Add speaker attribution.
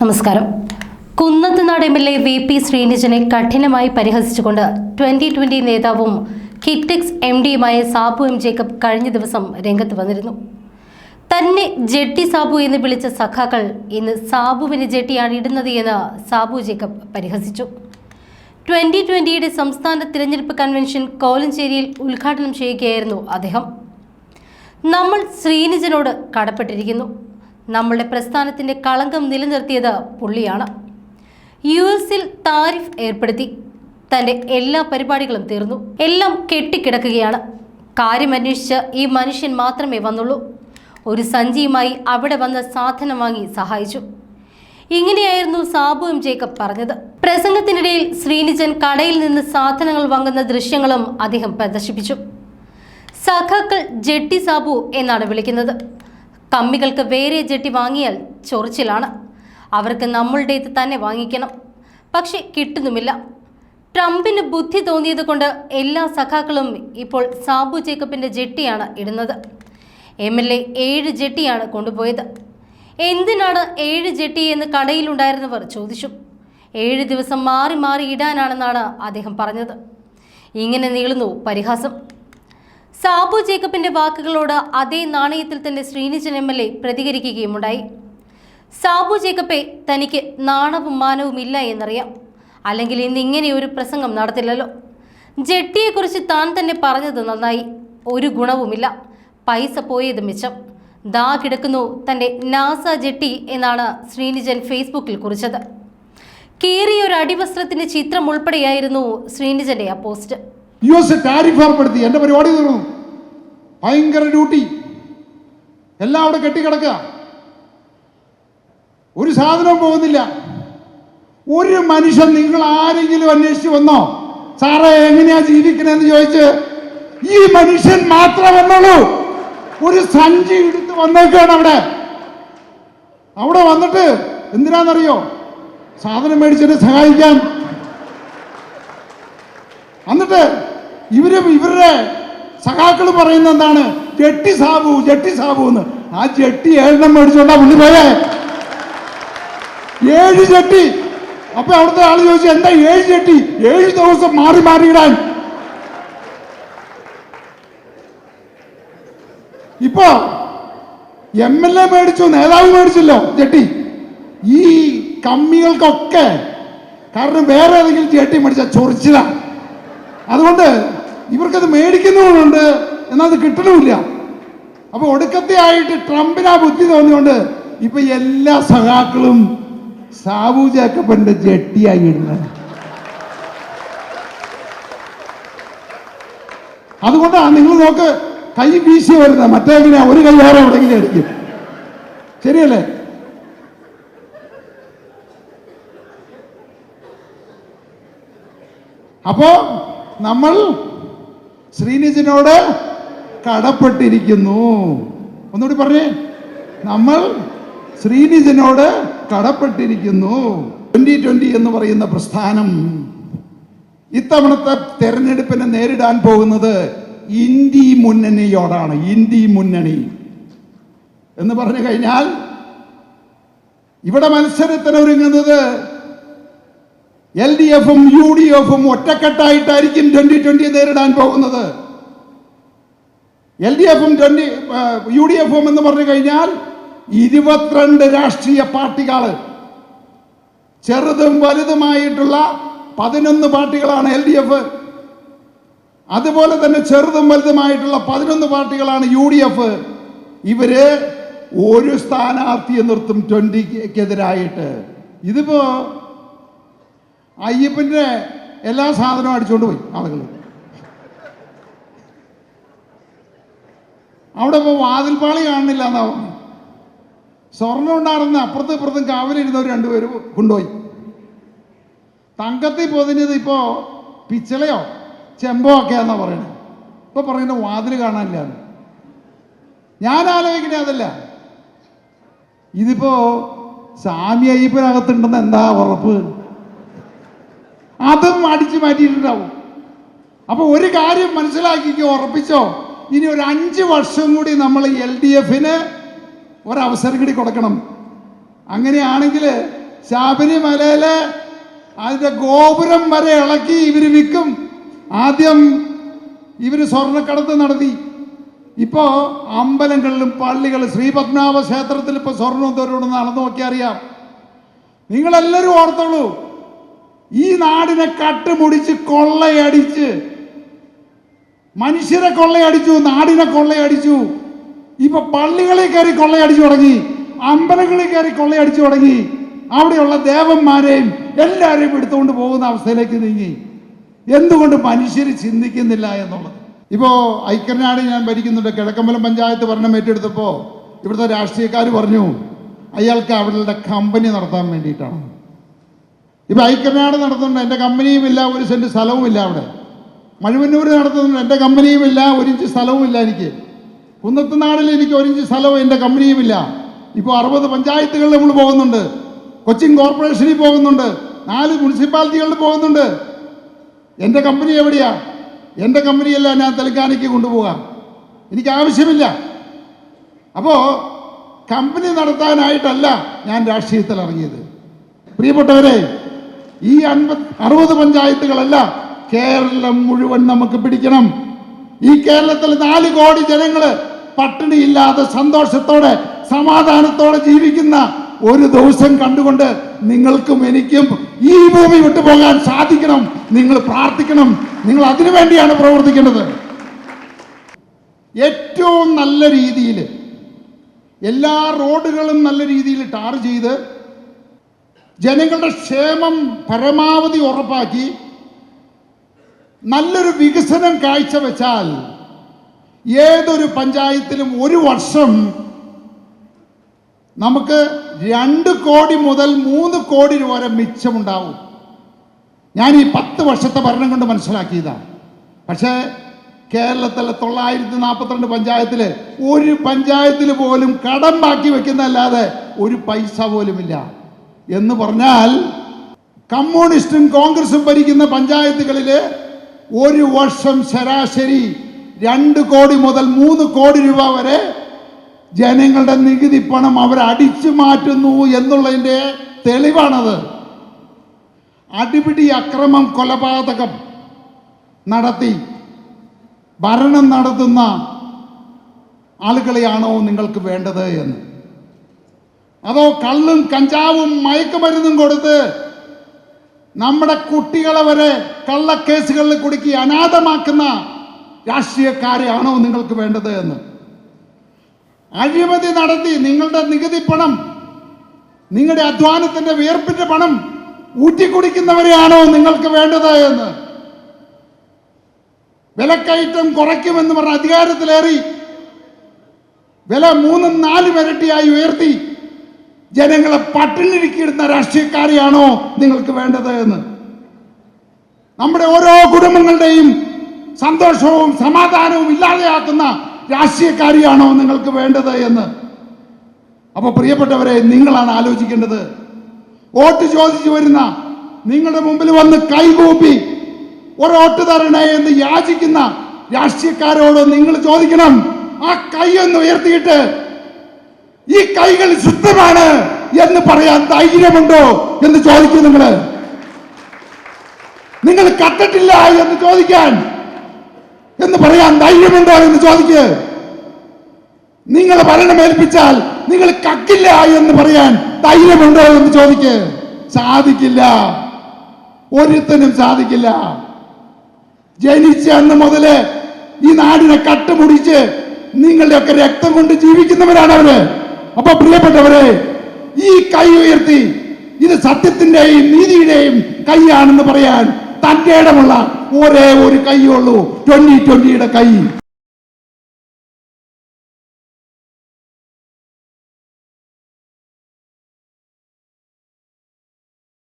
Speaker 1: നമസ്കാരം. Kunnathunad MLA. VP. ശ്രീനിജനെ കഠിനമായി പരിഹസിച്ചുകൊണ്ട് 2020 നേതാവും കിറ്റെക്സ് എം.ഡിയുമായ സാബു എം. ജേക്കബ് കഴിഞ്ഞ ദിവസം രംഗത്ത് വന്നിരുന്നു. തന്നെ ജെട്ടി സാബു എന്ന് വിളിച്ച സഖാക്കൾ ഇന്ന് സാബുവിന് ജെട്ടിയാണ് ഇടുന്നത് എന്ന് സാബു ജേക്കബ് പരിഹസിച്ചു. 2020 സംസ്ഥാന തിരഞ്ഞെടുപ്പ് കൺവെൻഷൻ കോലഞ്ചേരിയിൽ ഉദ്ഘാടനം ചെയ്യുകയായിരുന്നു അദ്ദേഹം. നമ്മൾ ശ്രീനിജനോട് കടപ്പെട്ടിരിക്കുന്നു. നമ്മളുടെ പ്രസ്ഥാനത്തിൻ്റെ കളങ്കം നിലനിർത്തിയത് പുള്ളിയാണ്. US-ൽ താരിഫ് ഏർപ്പെടുത്തി. തൻ്റെ എല്ലാ പരിപാടികളും തീർന്നു. എല്ലാം കെട്ടിക്കിടക്കുകയാണ്. കാര്യമന്വേഷിച്ച് ഈ മനുഷ്യൻ മാത്രമേ വന്നുള്ളൂ. ഒരു സഞ്ചിയുമായി അവിടെ വന്ന് സാധനം വാങ്ങി സഹായിച്ചു. ഇങ്ങനെയായിരുന്നു സാബു എം. ജേക്കബ് പറഞ്ഞത്. പ്രസംഗത്തിനിടയിൽ ശ്രീനിജൻ കടയിൽ നിന്ന് സാധനങ്ങൾ വാങ്ങുന്ന ദൃശ്യങ്ങളും അദ്ദേഹം പ്രദർശിപ്പിച്ചു. സഖാക്കൾ ജെട്ടി സാബു എന്നാണ് വിളിക്കുന്നത്. കമ്മികൾക്ക് വേറെ ജെട്ടി വാങ്ങിയാൽ ചൊറിച്ചിലാണ്. അവർക്ക് നമ്മളുടേത് തന്നെ വാങ്ങിക്കണം. പക്ഷെ കിട്ടുന്നുമില്ല. ട്രംപിന് ബുദ്ധി തോന്നിയത് കൊണ്ട് എല്ലാ സഖാക്കളും ഇപ്പോൾ സാബു ജേക്കബിൻ്റെ ജെട്ടിയാണ് ഇടുന്നത്. MLA 7 ജെട്ടിയാണ് കൊണ്ടുപോയത്. എന്തിനാണ് 7 ജെട്ടി എന്ന് കടയിലുണ്ടായിരുന്നവർ ചോദിച്ചു. 7 ദിവസം മാറി മാറി ഇടാനാണെന്നാണ് അദ്ദേഹം പറഞ്ഞത്. ഇങ്ങനെ നീളുന്നു പരിഹാസം. സാബു ജേക്കബിന്റെ വാക്കുകളോട് അതേ നാണയത്തിൽ തന്നെ ശ്രീനിജൻ MLA പ്രതികരിക്കുകയുമുണ്ടായി. സാബു ജേക്കബെ, തനിക്ക് നാണവും മാനവും ഇല്ല എന്നറിയാം. അല്ലെങ്കിൽ ഇന്ന് ഇങ്ങനെ ഒരു പ്രസംഗം നടത്തില്ലല്ലോ. ജെട്ടിയെക്കുറിച്ച് താൻ തന്നെ പറഞ്ഞത് നന്നായി. ഒരു ഗുണവുമില്ല. പൈസ പോയത് മിച്ചം. ദാ കിടക്കുന്നു തൻ്റെ നാസ ജെട്ടി എന്നാണ് ശ്രീനിജൻ ഫേസ്ബുക്കിൽ കുറിച്ചത്. കീറിയൊരു അടിവസ്ത്രത്തിന്റെ ചിത്രം ഉൾപ്പെടെയായിരുന്നു ശ്രീനിജന്റെ ആ പോസ്റ്റ്.
Speaker 2: US ടാരിഫ് ഏർപ്പെടുത്തി. എൻ്റെ പരിപാടി തീർന്നു. ഭയങ്കര ഡ്യൂട്ടി. എല്ലാം അവിടെ കെട്ടിക്കിടക്കുക. ഒരു സാധനവും പോകുന്നില്ല. ഒരു മനുഷ്യൻ നിങ്ങൾ ആരെങ്കിലും അന്വേഷിച്ച് വന്നോ? സാറേ എങ്ങനെയാ ജീവിക്കണെന്ന് ചോദിച്ച് ഈ മനുഷ്യൻ മാത്രം വന്നുള്ളൂ. ഒരു സഞ്ചി എടുത്ത് വന്നേക്കാണ് അവിടെ വന്നിട്ട് എന്തിനാണെന്നറിയോ? സാധനം മേടിച്ചിട്ട് സഹായിക്കാൻ. എന്നിട്ട് ഇവരുടെ സഖാക്കൾ പറയുന്ന എന്താണ്? ജെട്ടി സാബു എന്ന്. ആ ജെട്ടി 7 മേടിച്ചോണ്ടാ പുള്ളി പോയേ. 7 ജെട്ടി. അപ്പൊ അവിടുത്തെ ആള് ചോദിച്ചു, എന്താ 7 ജെട്ടി? 7 ദിവസം മാറി മാറിയിടാൻ. ഇപ്പോ MLA മേടിച്ചു, നേതാവ് മേടിച്ചല്ലോ ജെട്ടി. ഈ കമ്മികൾക്കൊക്കെ കാരണം വേറെ ഏതെങ്കിലും ജെട്ടി മേടിച്ച ചൊറിച്ചിലാണ്. അതുകൊണ്ട് ഇവർക്കത് മേടിക്കുന്നതുകൊണ്ട് എന്നാൽ അത് കിട്ടണമില്ല. അപ്പൊ ഒടുക്കത്തെ ആയിട്ട് ട്രംപിന് ആ ബുദ്ധി തോന്നിയോണ്ട് ഇപ്പൊ എല്ലാ സഖാക്കളും സാബു ജേക്കബിന്റെ ജെട്ടിയായി ഇടുന്നത്. അതുകൊണ്ടാണ് നിങ്ങൾ നോക്ക്, കൈ വീശി വരുന്നത്. മറ്റേങ്ങനെ ഒരു കൈ വേറെ എവിടെയെങ്കിലും അടിക്കും. ശരിയല്ലേ? അപ്പോ നമ്മൾ ശ്രീനിജനോട് കടപ്പെട്ടിരിക്കുന്നു. ഒന്നുകൂടി പറഞ്ഞേ, നമ്മൾ ശ്രീനിജനോട് കടപ്പെട്ടിരിക്കുന്നു. 2020 എന്ന് പറയുന്ന പ്രസ്ഥാനം ഇത്തവണത്തെ തെരഞ്ഞെടുപ്പിനെ നേരിടാൻ പോകുന്നത് ഇന്ത്യ മുന്നണിയോടാണ്. ഇന്ത്യ മുന്നണി എന്ന് പറഞ്ഞു കഴിഞ്ഞാൽ ഇവിടെ മത്സരത്തിന് ഒരുങ്ങുന്നത് LDF-ഉം UDF-ഉം ഒറ്റക്കെട്ടായിട്ടായിരിക്കും 2020 നേരിടാൻ പോകുന്നത്. LDF-ഉം UDF-ഉം എന്ന് പറഞ്ഞു കഴിഞ്ഞാൽ 22 രാഷ്ട്രീയ പാർട്ടികൾ, ചെറുതും വലുതുമായിട്ടുള്ള 11 പാർട്ടികളാണ് LDF. അതുപോലെ തന്നെ ചെറുതും വലുതുമായിട്ടുള്ള 11 പാർട്ടികളാണ് UDF. ഇവര് ഒരു സ്ഥാനാർത്ഥിയെ നിർത്തും 20-ക്കെതിരായിട്ട്. ഇതിപ്പോ അയ്യപ്പൻ്റെ എല്ലാ സാധനവും അടിച്ചുകൊണ്ട് പോയി ആളുകൾ. അവിടെ ഇപ്പോൾ വാതിൽപ്പാളി കാണുന്നില്ല എന്നാ പറഞ്ഞു. സ്വർണ്ണം ഉണ്ടായിരുന്ന അപ്പുറത്തും ഇപ്പുറത്തും കാവലിരുന്നവർ 2 പേര് കൊണ്ടുപോയി. തങ്കത്തിൽ പൊതിഞ്ഞത് ഇപ്പോ പിച്ചളയോ ചെമ്പോ ഒക്കെ എന്നാ പറയണത്. ഇപ്പൊ പറയുന്ന വാതിൽ കാണാനില്ല. ഞാൻ ആലോചിക്കണേ അതല്ല, ഇതിപ്പോ സ്വാമി അയ്യപ്പനകത്തുണ്ടെന്ന് എന്താ ഉറപ്പ്? അതും അടിച്ചു മാറ്റിയിട്ടുണ്ടാവും. അപ്പൊ ഒരു കാര്യം മനസ്സിലാക്കിക്കോ, ഉറപ്പിച്ചോ, ഇനി ഒരു 5 വർഷം കൂടി നമ്മൾ LDF-ന് ഒരവസരം കൂടി കൊടുക്കണം. അങ്ങനെയാണെങ്കിൽ ശബരിമലയിലെ അതിന്റെ ഗോപുരം വരെ ഇളക്കി ഇവര് വിൽക്കും. ആദ്യം ഇവര് സ്വർണ്ണക്കടത്ത് നടത്തി. ഇപ്പോ അമ്പലങ്ങളിലും പള്ളികളും ശ്രീപത്മനാഭ ക്ഷേത്രത്തിൽ ഇപ്പൊ സ്വർണ്ണം തോരോട് നടന്നു നോക്കിയാൽ അറിയാം. നിങ്ങളെല്ലാവരും ഓർത്തോളൂ, ഈ നാടിനെ കട്ടുമുടിച്ച് കൊള്ളയടിച്ച് മനുഷ്യരെ കൊള്ളയടിച്ചു, നാടിനെ കൊള്ളയടിച്ചു. ഇപ്പൊ പള്ളികളിൽ കയറി കൊള്ളയടിച്ചു തുടങ്ങി, അമ്പലങ്ങളിൽ കയറി കൊള്ളയടിച്ചു തുടങ്ങി. അവിടെയുള്ള ദേവന്മാരെയും എല്ലാവരെയും എടുത്തുകൊണ്ട് പോകുന്ന അവസ്ഥയിലേക്ക് നീങ്ങി. എന്തുകൊണ്ട് മനുഷ്യർ ചിന്തിക്കുന്നില്ല എന്നുള്ളത്. ഇപ്പോ ഐക്യനാട് ഞാൻ ഭരിക്കുന്നുണ്ട്. കിഴക്കമ്പലം പഞ്ചായത്ത് ഭരണം ഏറ്റെടുത്തപ്പോ ഇവിടുത്തെ രാഷ്ട്രീയക്കാർ പറഞ്ഞു അയാൾക്ക് അവരുടെ കമ്പനി നടത്താൻ വേണ്ടിയിട്ടാണ്. ഇപ്പൊ ഐക്യനാട് നടത്തുന്നുണ്ട്, എൻ്റെ കമ്പനിയും ഇല്ല, ഒരു സെന്റ് സ്ഥലവും ഇല്ല. അവിടെ മഴുവന്നൂർ നടത്തുന്നുണ്ട്, എൻ്റെ കമ്പനിയും ഇല്ല, ഒരു ഇഞ്ച് സ്ഥലവും ഇല്ല. എനിക്ക് കുന്നത്തുനാടിൽ എനിക്ക് ഒരു ഇഞ്ച് സ്ഥലവും എൻ്റെ കമ്പനിയും ഇല്ല. ഇപ്പോൾ 60 പഞ്ചായത്തുകളിൽ നമ്മൾ പോകുന്നുണ്ട്, കൊച്ചിൻ കോർപ്പറേഷനിൽ പോകുന്നുണ്ട്, 4 മുനിസിപ്പാലിറ്റികളിൽ പോകുന്നുണ്ട്. എൻ്റെ കമ്പനി എവിടെയാ? എൻ്റെ കമ്പനിയല്ല ഞാൻ തെലങ്കാനയ്ക്ക് കൊണ്ടുപോകാം, എനിക്ക് ആവശ്യമില്ല. അപ്പോൾ കമ്പനി നടത്താനായിട്ടല്ല ഞാൻ രാഷ്ട്രീയത്തിൽ ഇറങ്ങിയത്. പ്രിയപ്പെട്ടവരെ, ഈ 60 പഞ്ചായത്തുകളല്ല, കേരളം മുഴുവൻ നമുക്ക് പിടിക്കണം. ഈ കേരളത്തിൽ 4 കോടി ജനങ്ങള് പട്ടിണിയില്ലാതെ സന്തോഷത്തോടെ സമാധാനത്തോടെ ജീവിക്കുന്ന ഒരു ദിവസം കണ്ടുകൊണ്ട് നിങ്ങൾക്കും എനിക്കും ഈ ഭൂമി വിട്ടുപോകാൻ സാധിക്കണം. നിങ്ങൾ പ്രാർത്ഥിക്കണം, നിങ്ങൾ അതിനു വേണ്ടിയാണ് പ്രവർത്തിക്കേണ്ടത്. ഏറ്റവും നല്ല രീതിയിൽ എല്ലാ റോഡുകളും നല്ല രീതിയിൽ ടാർ ചെയ്ത് ജനങ്ങളുടെ ക്ഷേമം പരമാവധി ഉറപ്പാക്കി നല്ലൊരു വികസനം കാഴ്ചവെച്ചാൽ ഏതൊരു പഞ്ചായത്തിലും ഒരു വർഷം നമുക്ക് 2 കോടി മുതൽ 3 കോടി രൂപ വരെ മിച്ചമുണ്ടാവും. ഞാൻ ഈ 10 വർഷത്തെ ഭരണം കൊണ്ട് മനസ്സിലാക്കിയതാണ്. പക്ഷേ കേരളത്തിലെ 942 പഞ്ചായത്തിൽ ഒരു പഞ്ചായത്തിൽ പോലും കടം ബാക്കി വെക്കുന്നതല്ലാതെ ഒരു പൈസ പോലുമില്ല. എന്ന് പറഞ്ഞാൽ കമ്മ്യൂണിസ്റ്റും കോൺഗ്രസും ഭരിക്കുന്ന പഞ്ചായത്തുകളിൽ ഒരു വർഷം ശരാശരി 2 കോടി മുതൽ 3 കോടി രൂപ വരെ ജനങ്ങളുടെ നികുതി പണം അവർ അടിച്ചു മാറ്റുന്നു എന്നുള്ളതിൻ്റെ തെളിവാണത്. അടിപിടി, അക്രമം, കൊലപാതകം നടത്തി ഭരണം നടത്തുന്ന ആളുകളെയാണോ നിങ്ങൾക്ക് വേണ്ടത് എന്ന്? അതോ കള്ളും കഞ്ചാവും മയക്കുമരുന്നും കൊടുത്ത് നമ്മുടെ കുട്ടികളെ വരെ കള്ളക്കേസുകളിൽ കുടുക്കി അനാഥമാക്കുന്ന രാഷ്ട്രീയക്കാരെയാണോ നിങ്ങൾക്ക് വേണ്ടത് എന്ന്? അഴിമതി നടത്തി നിങ്ങളുടെ നികുതി പണം, നിങ്ങളുടെ അധ്വാനത്തിന്റെ വിയർപ്പിന്റെ പണം ഊറ്റിക്കുടിക്കുന്നവരെയാണോ നിങ്ങൾക്ക് വേണ്ടത് എന്ന്? വിലക്കയറ്റം കുറയ്ക്കുമെന്ന് പറഞ്ഞ അധികാരത്തിലേറി വില 3-4 ഇരട്ടിയായി ഉയർത്തി ജനങ്ങളെ പട്ടിണിക്കിടുന്ന രാഷ്ട്രീയക്കാരെയാണോ നിങ്ങൾക്ക് വേണ്ടത് എന്ന്? നമ്മുടെ ഓരോ കുടുംബങ്ങളുടെയും സന്തോഷവും സമാധാനവും ഇല്ലാതെയാക്കുന്ന രാഷ്ട്രീയക്കാരെയാണോ നിങ്ങൾക്ക് വേണ്ടത് എന്ന്? അപ്പൊ പ്രിയപ്പെട്ടവരെ, നിങ്ങളാണ് ആലോചിക്കേണ്ടത്. വോട്ട് ചോദിച്ചു വരുന്ന നിങ്ങളുടെ മുമ്പിൽ വന്ന് കൈകൂപ്പി ഒരു വോട്ട് തരണേ എന്ന് യാചിക്കുന്ന രാഷ്ട്രീയക്കാരോട് നിങ്ങൾ ചോദിക്കണം, ആ കൈ ഒന്ന് ഉയർത്തിയിട്ട് ഈ കൈകൾ ശുദ്ധമാണ് എന്ന് പറയാൻ ധൈര്യമുണ്ടോ എന്ന് ചോദിക്കും. നിങ്ങൾ കട്ടിട്ടില്ല എന്ന് ചോദിക്കാൻ എന്ന് പറയാൻ ധൈര്യമുണ്ടോ എന്ന് ചോദിക്ക്. നിങ്ങൾ ഭരണമേൽപ്പിച്ചാൽ നിങ്ങൾ കക്കില്ല എന്ന് പറയാൻ ധൈര്യമുണ്ടോ എന്ന് ചോദിക്ക്. സാധിക്കില്ല, ഒരുത്തനും സാധിക്കില്ല. ജനിച്ച അന്ന് മുതല് ഈ നാടിനെ കട്ടുമുടിച്ച് നിങ്ങളുടെയൊക്കെ രക്തം കൊണ്ട് ജീവിക്കുന്നവരാണ് അവര്. അപ്പൊ പ്രിയപ്പെട്ടവരെ, ഈ കൈ ഉയർത്തി ഇത് സത്യത്തിന്റെയും നീതിയുടെയും കൈയാണെന്ന് പറയാൻ തന്റെ ഇടമുള്ള ഒരേ ഒരു കൈയുള്ളൂ, 2020 കൈ.